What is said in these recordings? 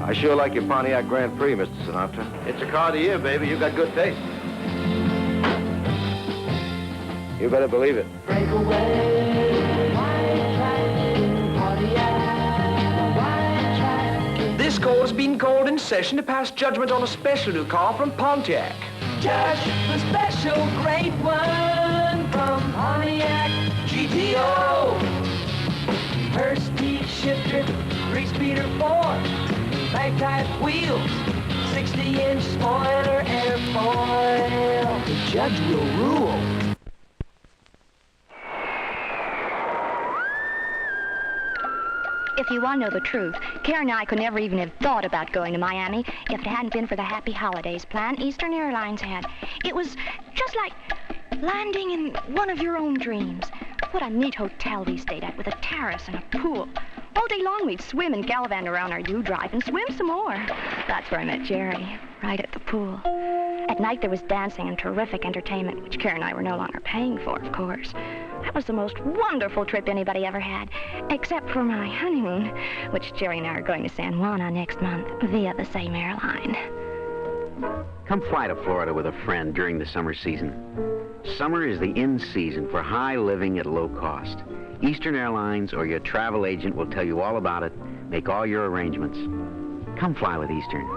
I sure like your Pontiac Grand Prix, Mr. Sinatra. It's a car of the year, baby. You got good taste. You better believe it. Break away, white track, Pontiac, white track. This court has been called in session to pass judgment on a special new car from Pontiac. Judge the special great one from Pontiac GTO. Her speed shifter, 3-speeder 4, mag-type wheels, 60-inch spoiler airfoil. The judge will rule. If you want to know the truth, Karen and I could never even have thought about going to Miami if it hadn't been for the Happy Holidays plan Eastern Airlines had. It was just like landing in one of your own dreams. What a neat hotel we stayed at with a terrace and a pool. All day long we'd swim and gallivant around our U-drive and swim some more. That's where I met Jerry, right at the pool. At night there was dancing and terrific entertainment, which Karen and I were no longer paying for, of course. That was the most wonderful trip anybody ever had, except for my honeymoon, which Jerry and I are going to San Juan on next month via the same airline. Come fly to Florida with a friend during the summer season. Summer is the in-season for high living at low cost. Eastern Airlines or your travel agent will tell you all about it, make all your arrangements. Come fly with Eastern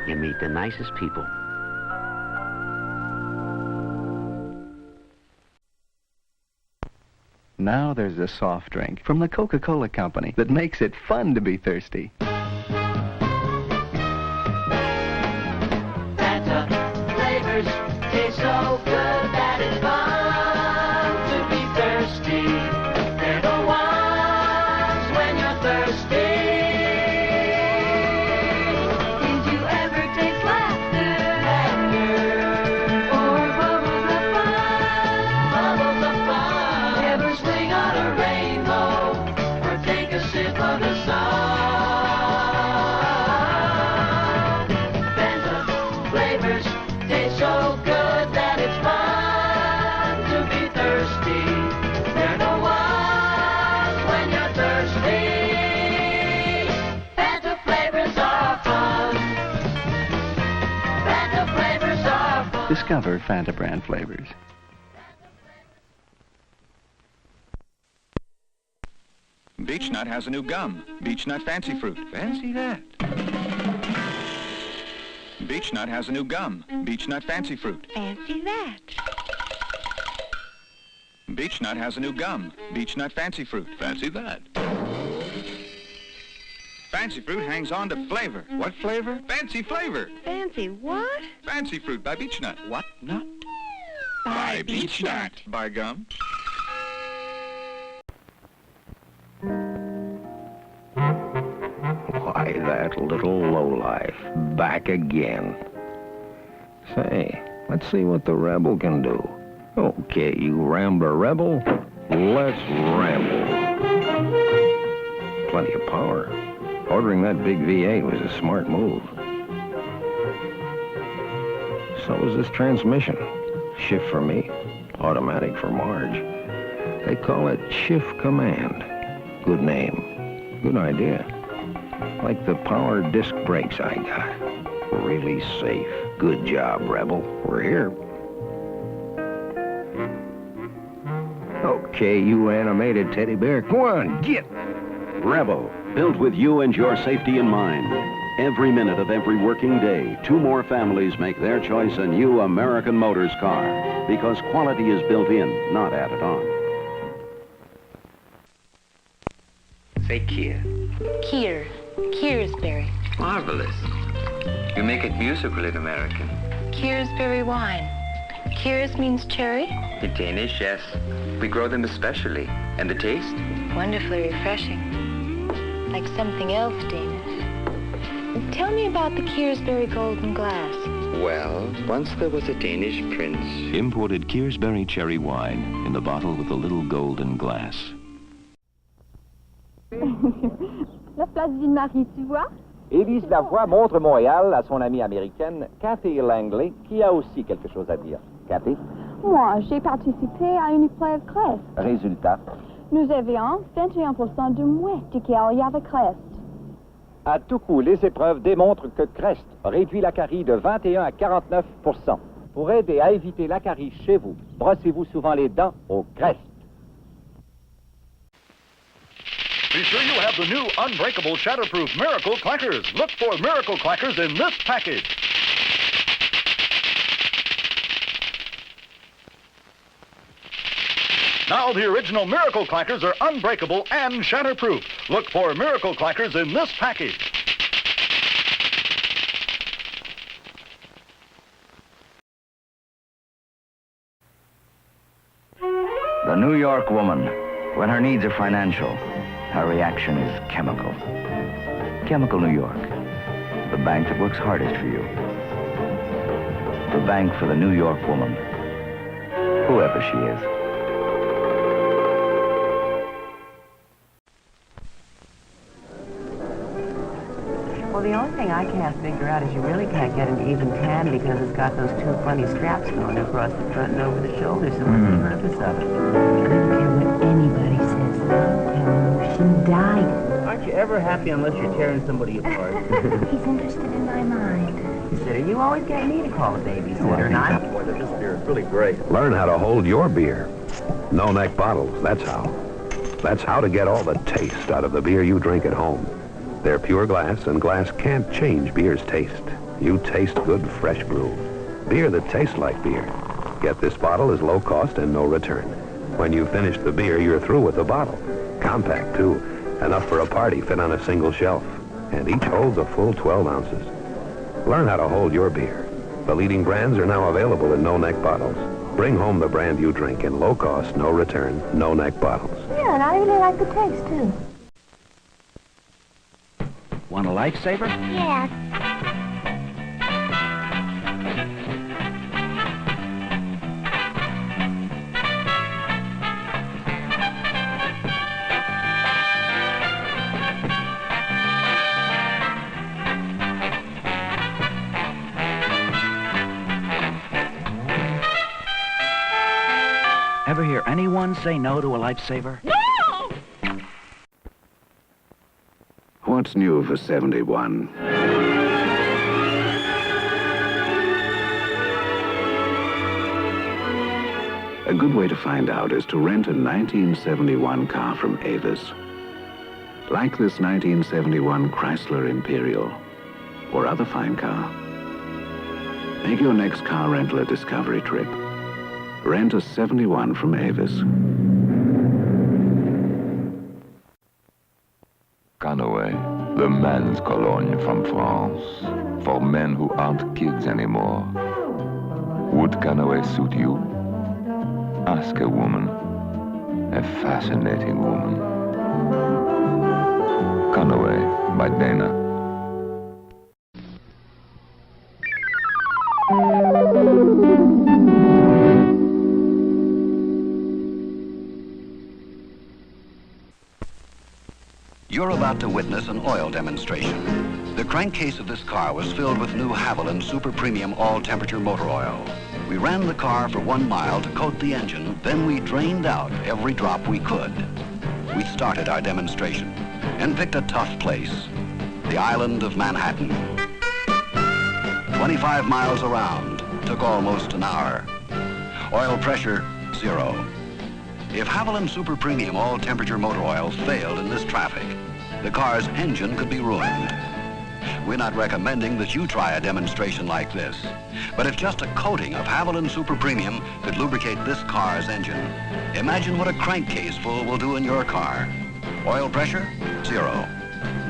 and meet the nicest people. Now there's a soft drink from the Coca-Cola Company that makes it fun to be thirsty. Fanta flavors taste so good that it's fun to be thirsty. They're the ones when you're thirsty. Did you ever taste laughter? Or bubbles of fun? Bubbles of fun. Ever swing on a rainbow? Or take a sip of the sun? Fanta flavors taste so good that it's fun to be thirsty. They're the ones when you're thirsty. Fanta flavors are fun. Fanta flavors are fun. Discover Fanta brand flavors. Beech Nut has a new gum, Beech Nut Fancy Fruit. Fancy that. Beech Nut has a new gum, Beech Nut Fancy Fruit. Fancy that. Beech Nut has a new gum, Beech Nut Fancy Fruit. Fancy that. Fancy Fruit hangs on to flavor. What flavor? Fancy flavor. Fancy what? Fancy Fruit by Beech Nut. What nut? By Beech Nut. By gum. Why, that little lowlife. Back again. Say, let's see what the rebel can do. Okay, you Rambler rebel, let's ramble. Plenty of power. Ordering that big V8 was a smart move. So was this transmission. Shift for me, automatic for Marge. They call it Shift Command. Good name, good idea. Like the power disc brakes I got. Really safe. Good job, Rebel. We're here. Okay, you animated teddy bear. Go on, get. Rebel, built with you and your safety in mind. Every minute of every working day, 2 more families make their choice a new American Motors car. Because quality is built in, not added on. Say Kia. Kearsberry. Marvelous. You make it musical in American. Kearsberry wine. Kears means cherry? In Danish, yes. We grow them especially. And the taste? Wonderfully refreshing. Like something else Danish. Tell me about the Kearsberry golden glass. Well, once there was a Danish prince. Imported Kearsberry cherry wine in the bottle with the little golden glass. La place Ville-Marie, tu vois? Élise Lavoie montre Montréal à son amie américaine, Cathy Langley, qui a aussi quelque chose à dire. Cathy? Moi, j'ai participé à une épreuve crest. Résultat? Nous avions 21% de mouettes qu'il y avait crest. À tout coup, les épreuves démontrent que Crest réduit la carie de 21 à 49 %. Pour aider à éviter la carie chez vous, brossez-vous souvent les dents au Crest. Be sure you have the new unbreakable shatterproof Miracle Clackers. Look for Miracle Clackers in this package. Now the original Miracle Clackers are unbreakable and shatterproof. Look for Miracle Clackers in this package. The New York woman, when her needs are financial, her reaction is chemical. Chemical New York, the bank that works hardest for you. The bank for the New York woman, whoever she is. Well, the only thing I can't figure out is you really can't get an even tan because it's got those two funny straps going across the front and over the shoulders. So what's the purpose of it? I don't care what anybody says. I'm telling you, she died. Aren't you ever happy unless you're tearing somebody apart? He's interested in my mind. Consider you always get me to call a babysitter, not... Boy, this beer is really great. Learn how to hold your beer. No-neck bottles, that's how. That's how to get all the taste out of the beer you drink at home. They're pure glass, and glass can't change beer's taste. You taste good, fresh brew. Beer that tastes like beer. Get this bottle as low cost and no return. When you finish the beer, you're through with the bottle. Compact, too. Enough for a party, fit on a single shelf. And each holds a full 12 ounces. Learn how to hold your beer. The leading brands are now available in no-neck bottles. Bring home the brand you drink in low cost, no return, no-neck bottles. Yeah, and I really like the taste, too. Want a lifesaver? Yes. Ever hear anyone say no to a lifesaver? No! What's new for 71? A good way to find out is to rent a 1971 car from Avis. Like this 1971 Chrysler Imperial or other fine car. Make your next car rental a discovery trip. Rent a 71 from Avis. Canaway, the men's cologne from France, for men who aren't kids anymore. Would Canaway suit you? Ask a woman, a fascinating woman. Canaway by Dana. You're about to witness an oil demonstration. The crankcase of this car was filled with new Haviland Super Premium all-temperature motor oil. We ran the car for 1 mile to coat the engine, then we drained out every drop we could. We started our demonstration and picked a tough place, the island of Manhattan. 25 miles around, took almost an hour. Oil pressure, 0. If Haviland Super Premium all-temperature motor oil failed in this traffic, the car's engine could be ruined. We're not recommending that you try a demonstration like this, but if just a coating of Haviland Super Premium could lubricate this car's engine, imagine what a crankcase full will do in your car. Oil pressure, 0.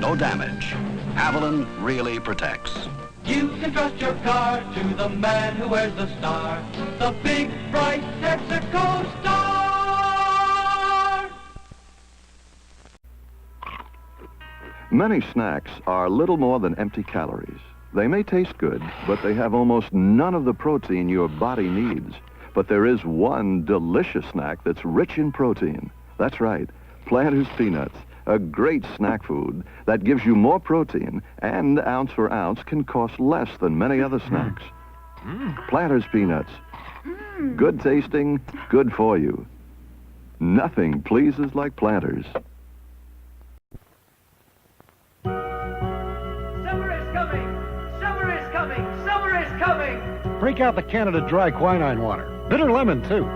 No damage. Haviland really protects. You can trust your car to the man who wears the star, the big, bright Texaco star. Many snacks are little more than empty calories. They may taste good, but they have almost none of the protein your body needs. But there is one delicious snack that's rich in protein. That's right, Planters Peanuts, a great snack food that gives you more protein and ounce for ounce can cost less than many other snacks. Planters Peanuts, good tasting, good for you. Nothing pleases like Planters. Break out the Canada Dry quinine water. Bitter lemon, too.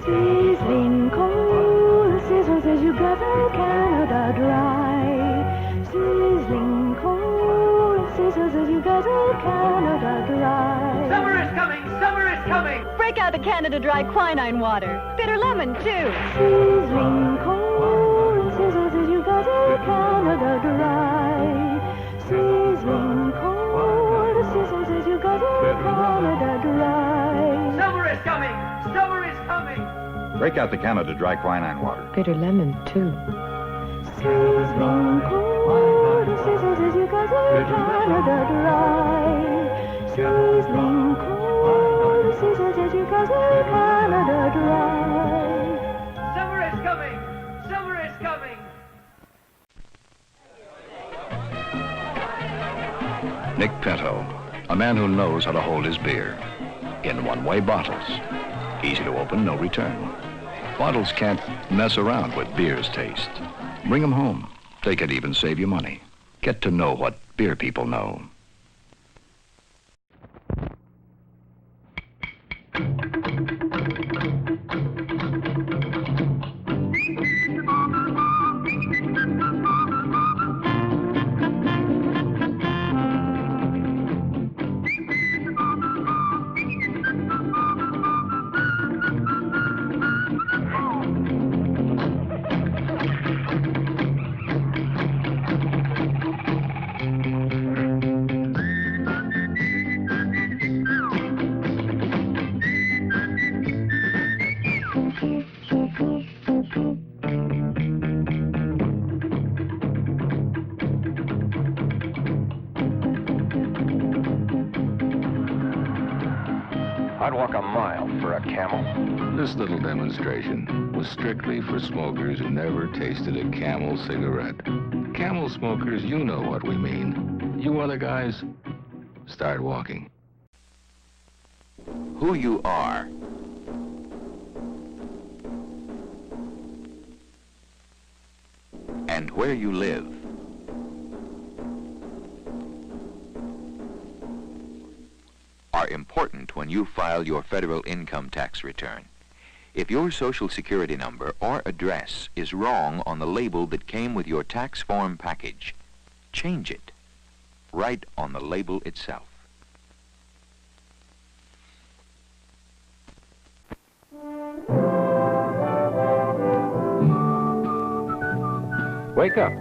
Sizzling cold, sizzles as you gather Canada Dry. Sizzling cold, sizzles as you gather Canada Dry. Summer is coming! Summer is coming! Break out the Canada Dry quinine water. Bitter lemon, too. Sizzling cold, sizzles as you gather Canada Dry. Sizzling cold, sizzles as you gather Canada Dry. Summer is coming! Summer is coming! Break out the Canada Dry quinine water. Bitter lemon, too. Sizzling cold, sizzles as you gather Canada Dry. Sizzling cold, sizzles as you gather Canada Dry. Summer is coming! Summer is coming! Nick Pinto, a man who knows how to hold his beer. In one-way bottles. Easy to open, no return. Bottles can't mess around with beer's taste. Bring them home. They could even save you money. Get to know what beer people know. I'd walk a mile for a camel. This little demonstration was strictly for smokers who never tasted a Camel cigarette. Camel smokers, you know what we mean. You other guys, start walking. Who you are and where you live are important when you file your federal income tax return. If your Social Security number or address is wrong on the label that came with your tax form package, change it right on the label itself. Wake up.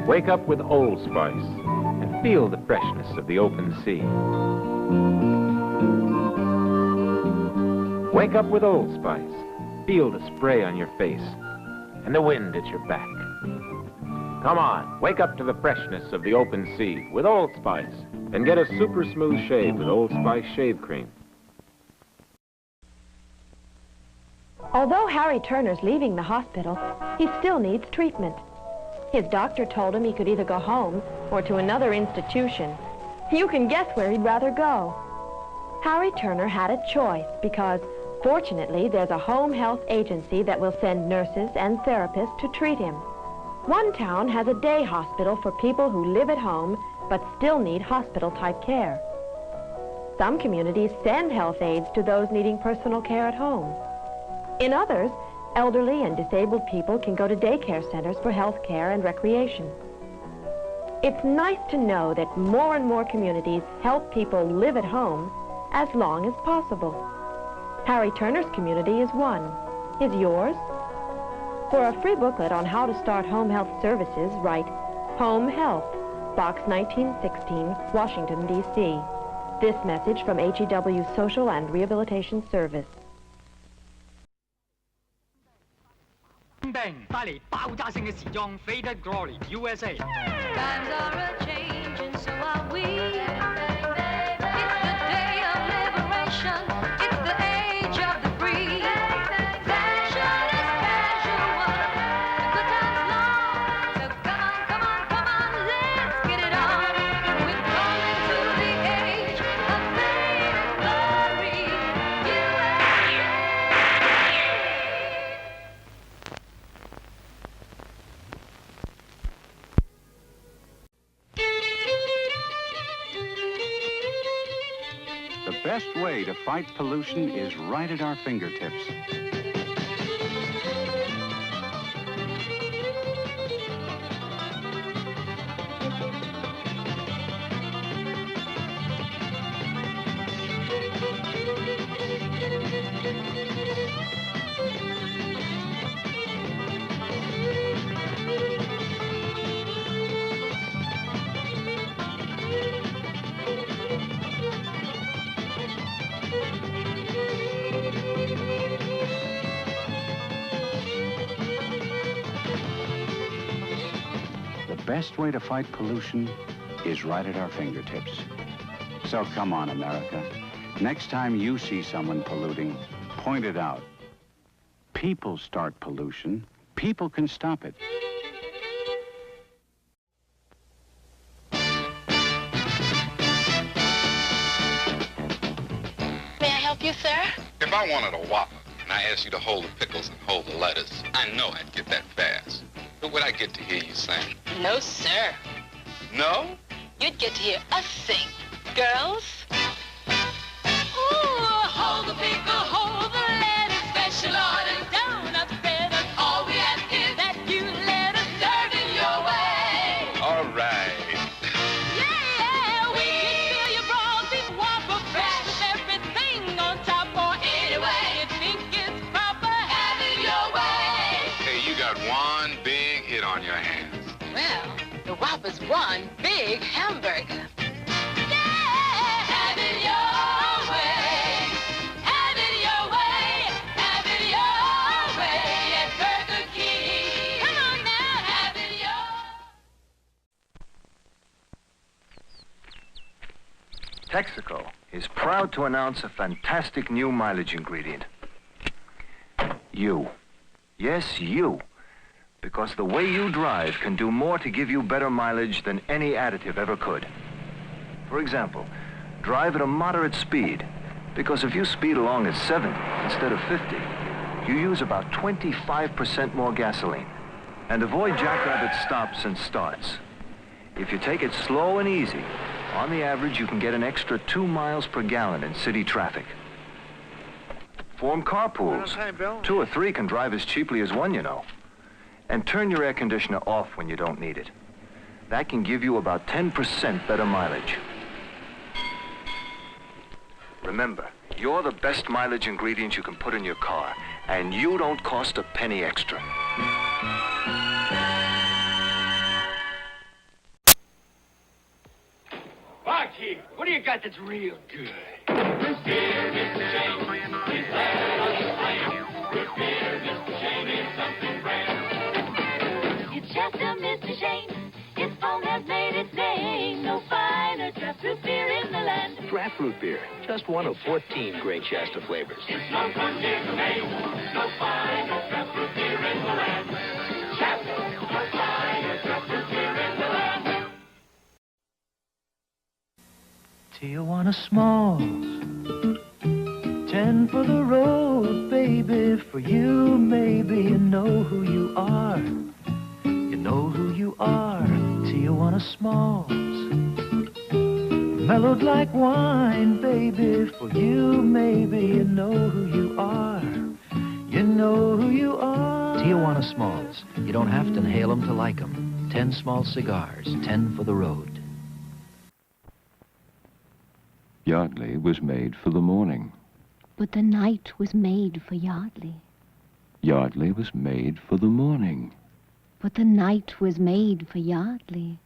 Wake up with Old Spice and feel the freshness of the open sea. Wake up with Old Spice. Feel the spray on your face and the wind at your back. Come on, wake up to the freshness of the open sea with Old Spice and get a super smooth shave with Old Spice shave cream. Although Harry Turner's leaving the hospital, he still needs treatment. His doctor told him he could either go home or to another institution. You can guess where he'd rather go. Harry Turner had a choice because, fortunately, there's a home health agency that will send nurses and therapists to treat him. One town has a day hospital for people who live at home but still need hospital-type care. Some communities send health aides to those needing personal care at home. In others, elderly and disabled people can go to daycare centers for health care and recreation. It's nice to know that more and more communities help people live at home as long as possible. Harry Turner's community is one. Is yours? For a free booklet on how to start home health services, write Home Health, Box 1916, Washington, D.C. This message from HEW Social and Rehabilitation Service. 帶嚟爆炸性嘅時裝 Faded Glory USA。 Times are a-changing, so are we. It's the day of liberation. It's the age of the free. Fashion is casual. The good times long. So come on, let's get it on. We're going to the age of faded glory. best way to fight pollution is right at our fingertips. The best way to fight pollution is right at our fingertips. So come on, America. Next time you see someone polluting, point it out. People start pollution. People can stop it. May I help you, sir? If I wanted a Whopper and I asked you to hold the pickles and hold the lettuce, I know I'd get that fast. But would I get to hear you sing? No, sir. No? You'd get to hear us sing. Girls? Ooh, hold the pickle, hold the lettuce, special order, donuts, bread, all we ask is that you let us serve it your way. All right. Yeah, we can fill your broad beef Whopper fresh with everything on top or any way you think is proper. Have it your way. Hey, you got one big hit on your hands. Well, the Whopper's one big hamburger. Texaco is proud to announce a fantastic new mileage ingredient. You. Yes, you. Because the way you drive can do more to give you better mileage than any additive ever could. For example, drive at a moderate speed, because if you speed along at 70 instead of 50, you use about 25% more gasoline. And avoid jackrabbit stops and starts. If you take it slow and easy, on the average, you can get an extra 2 miles per gallon in city traffic. Form carpools. 2 or 3 can drive as cheaply as 1, you know. And turn your air conditioner off when you don't need it. That can give you about 10% better mileage. Remember, you're the best mileage ingredient you can put in your car, and you don't cost a penny extra. Barkeep, what do you got that's real good? Root beer, Mr. Shane. He's glad on the flame. Root beer, Mr. Shane is something brand. It's just a Mr. Shane. His phone has made its name. No finer draft root beer in the land. Draft root beer, just one of 14 great Shasta flavors. It's no fun in the name. No finer draft root beer in the land. Shasta, no finer draft root beer in the land. Tijuana Smalls, 10 for the road, baby. For you, maybe you know who you are. You know who you are, Tijuana Smalls. Mellowed like wine, baby. For you, maybe you know who you are. You know who you are. Tijuana Smalls. You don't have to inhale them to like them. 10 small cigars, 10 for the road. Yardley was made for the morning. But the night was made for Yardley. Yardley was made for the morning. But the night was made for Yardley.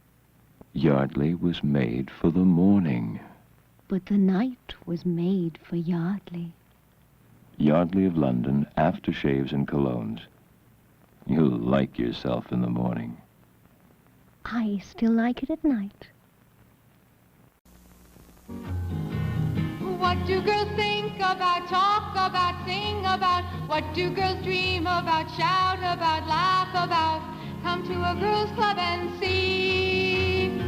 Yardley was made for the morning. But the night was made for Yardley. Yardley of London, aftershaves and colognes. You'll like yourself in the morning. I still like it at night. What do girls think about, talk about, sing about? What do girls dream about, shout about, laugh about? Come to a girls' club and see.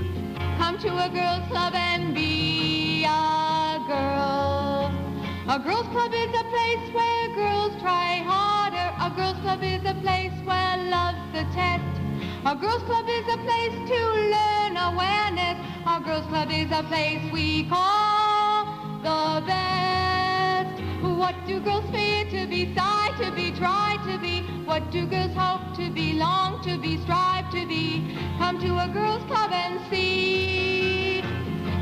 Come to a girls' club and be a girl. A girls' club is a place where girls try harder. A girls' club is a place where love's the test. A girls' club is a place to learn awareness. A girls' club is a place we call the best. What do girls fear to be, sigh to be, try to be? What do girls hope to be, long to be, strive to be? Come to a girls' club and see.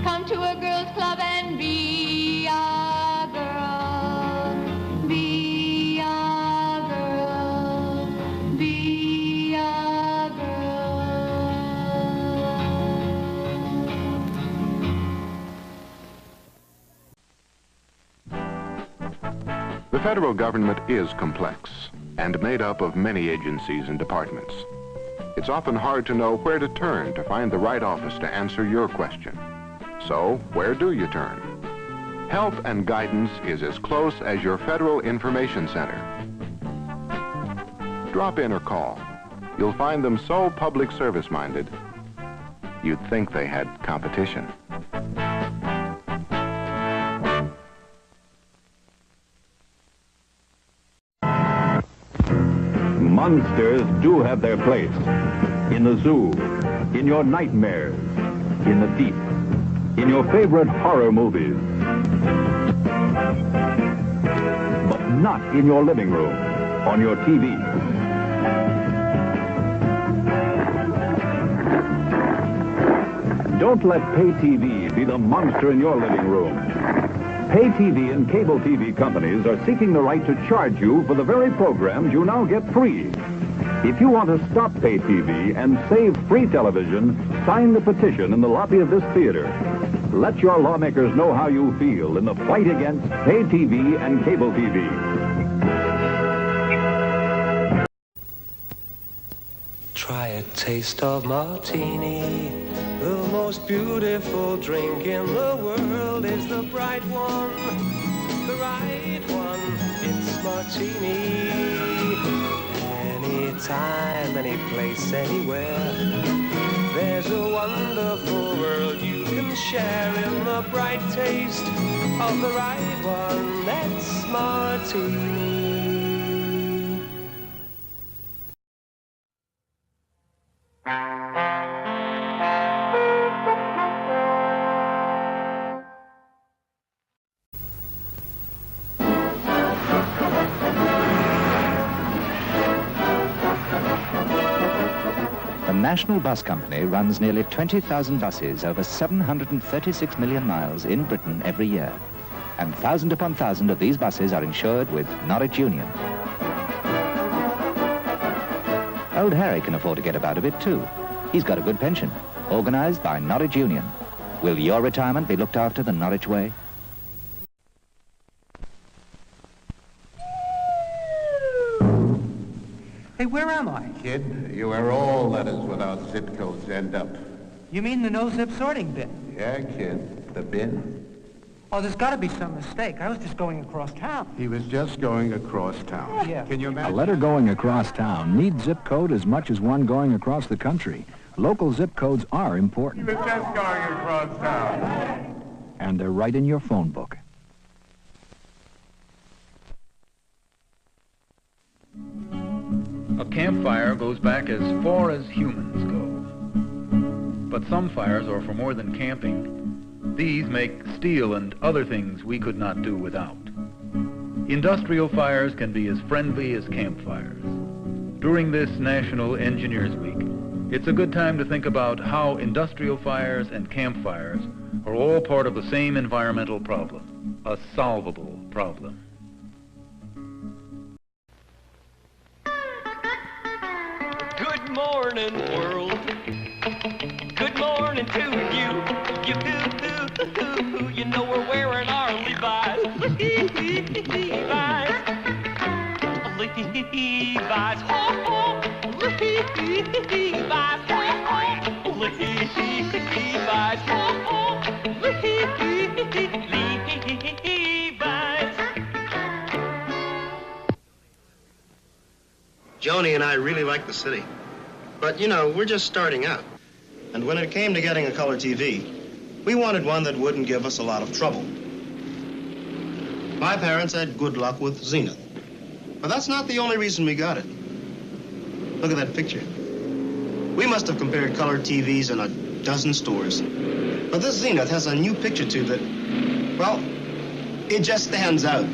Come to a girls' club and be a girl. Be a girl. Be a girl. The federal government is complex and made up of many agencies and departments. It's often hard to know where to turn to find the right office to answer your question. So, where do you turn? Help and guidance is as close as your Federal Information Center. Drop in or call. You'll find them so public service-minded, you'd think they had competition. Monsters do have their place. In the zoo, in your nightmares, in the deep, in your favorite horror movies. But not in your living room, on your TV. Don't let pay TV be the monster in your living room. Pay TV and cable TV companies are seeking the right to charge you for the very programs you now get free. If you want to stop pay TV and save free television, sign the petition in the lobby of this theater. Let your lawmakers know how you feel in the fight against pay TV and cable TV. Try a taste of martini. The most beautiful drink in the world is the bright one, the right one. It's martini. Anytime, any place, anywhere. There's a wonderful world you can share in the bright taste of the right one. That's martini. The National Bus Company runs nearly 20,000 buses over 736 million miles in Britain every year. And thousand upon thousand of these buses are insured with Norwich Union. Old Harry can afford to get about a bit too. He's got a good pension, organised by Norwich Union. Will your retirement be looked after the Norwich way? Hey, where am I? Kid, you where all letters without zip codes end up. You mean the no-zip sorting bin? Yeah, kid, the bin. Oh, there's got to be some mistake. I was just going across town. He was just going across town. Yeah. Can you imagine? A letter going across town needs zip code as much as one going across the country. Local zip codes are He important. was just going across town. And they're right in your phone book. A campfire goes back as far as humans go. But some fires are for more than camping. These make steel and other things we could not do without. Industrial fires can be as friendly as campfires. During this National Engineers Week, it's a good time to think about how industrial fires and campfires are all part of the same environmental problem, a solvable problem. Good morning, world. Good morning to you. You know we're wearing our Levi's. Levi's. Levi's. Oh, Levi's. Levi's. Joni and I really like the city. But, you know, we're just starting out. And when it came to getting a color TV, we wanted one that wouldn't give us a lot of trouble. My parents had good luck with Zenith. But that's not the only reason we got it. Look at that picture. We must have compared color TVs in a dozen stores. But this Zenith has a new picture tube that, well, It just stands out.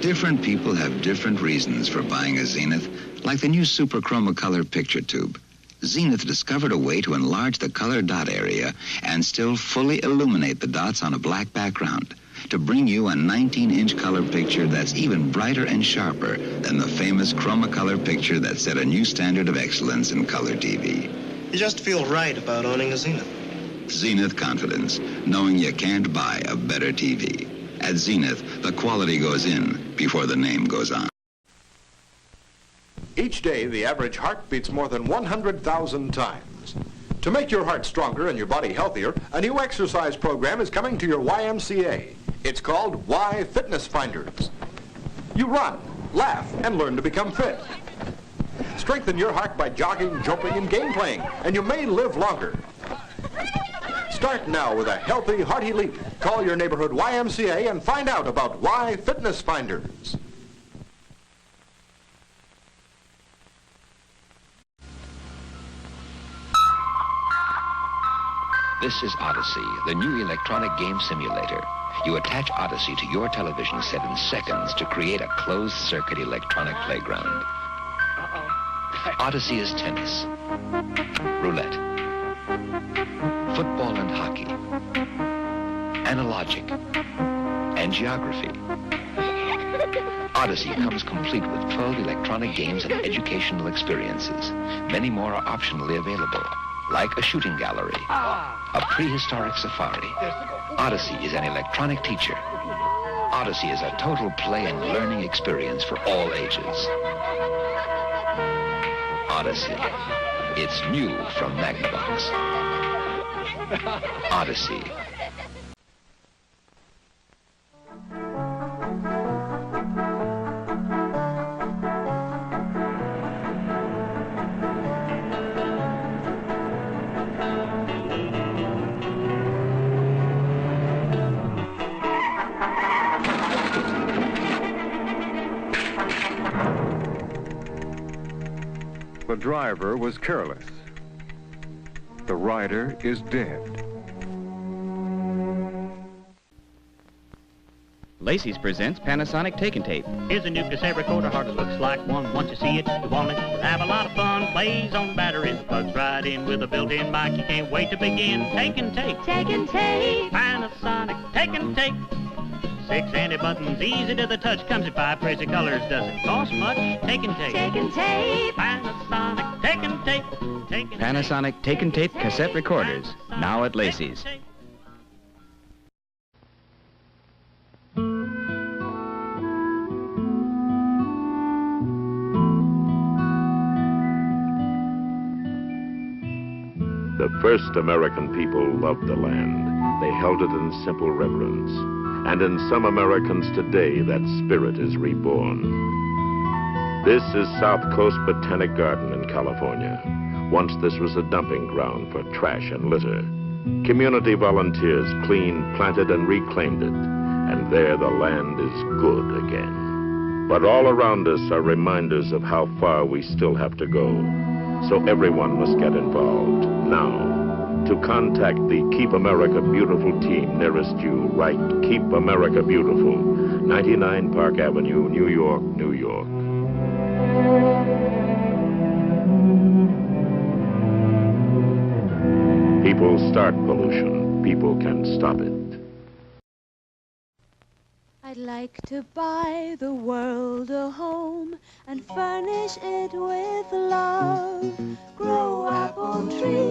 Different people have different reasons for buying a Zenith, like the new Super Chroma Color picture tube. Zenith discovered a way to enlarge the color dot area and still fully illuminate the dots on a black background to bring you a 19-inch color picture that's even brighter and sharper than the famous Chroma Color picture that set a new standard of excellence in color TV. You just feel right about owning a Zenith. Zenith Confidence, knowing you can't buy a better TV. At Zenith, the quality goes in before the name goes on. Each day, the average heart beats more than 100,000 times. To make your heart stronger and your body healthier, a new exercise program is coming to your YMCA. It's called Y Fitness Finders. You run, laugh, and learn to become fit. Strengthen your heart by jogging, jumping, and game playing, and you may live longer. Start now with a healthy, hearty leap. Call your neighborhood YMCA and find out about Y Fitness Finders. This is Odyssey, the new electronic game simulator. You attach Odyssey to your television set in seconds to create a closed-circuit electronic playground. Odyssey is tennis, roulette, football and hockey, analogic, and geography. Odyssey comes complete with 12 electronic games and educational experiences. Many more are optionally available, like a shooting gallery, a prehistoric safari. Odyssey is an electronic teacher. Odyssey is a total play and learning experience for all ages. Odyssey. It's new from Magnavox. Odyssey. The driver was careless. The rider is dead. Lacey's presents Panasonic Take and Tape. Here's a new cassette recorder, hardly looks like one. Once you see it, you want it. You'll have a lot of fun. Plays on batteries, plugs right in with a built-in mic. You can't wait to begin. Take and Tape. Take and Tape. Panasonic Take and Tape. 6 handy buttons, easy to the touch. Comes in 5 crazy colors. Doesn't cost much. Take and Tape. Take and Tape. Panasonic Take and Tape. Take and Panasonic Take and Tape cassette recorders. Now at Lacey's. The first American people loved the land. They held it in simple reverence. And in some Americans today, that spirit is reborn. This is South Coast Botanic Garden in California. Once this was a dumping ground for trash and litter. Community volunteers cleaned, planted, and reclaimed it. And there the land is good again. But all around us are reminders of how far we still have to go. So everyone must get involved now. To contact the Keep America Beautiful team nearest you, write Keep America Beautiful, 99 Park Avenue, New York, New York. People start pollution. People can stop it. I'd like to buy the world a home and furnish it with love. Grow apple trees